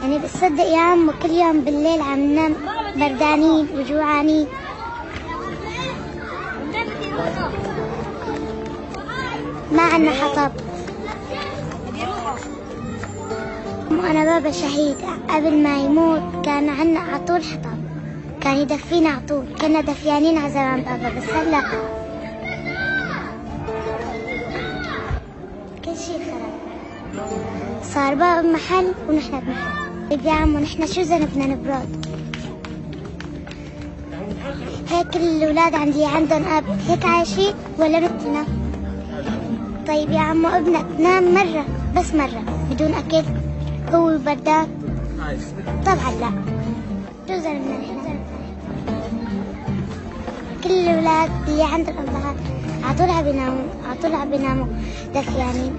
يعني بتصدق يا عم كل يوم بالليل عم ننام بردانين وجوعانين. ما عنا حطب. أنا بابا شهيد، قبل ما يموت كان عنا عطول حطب، كان يدفينا عطول، كنا دفيانين على زمان بابا. بس هلا كل شيء خرب، صار بابا بمحل ونحن بمحل. طيب يا عمو نحن شو ذنبنا نبرد؟ هيك الأولاد عندي عندهم أب هيك عايشين ولا مثلنا؟ طيب يا عمو ابنك نام مرة بس مرة بدون أكل هو بردان؟ طبعا لا. شو ذنبنا نحن؟ كل الأولاد اللي عند الأبهات عطول عم بيناموا دفيانين.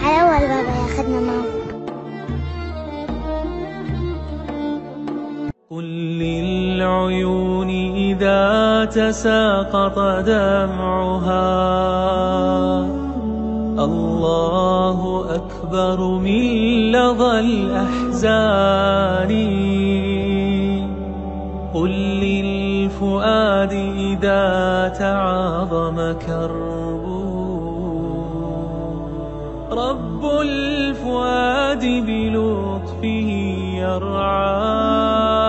على أول بابا ياخدنا معه. قل للعيون إذا تساقط دمعها الله أكبر من لظى الأحزان. قل للفؤاد إذا تعاظم كربه رب الفؤاد بلطفه يرعاه.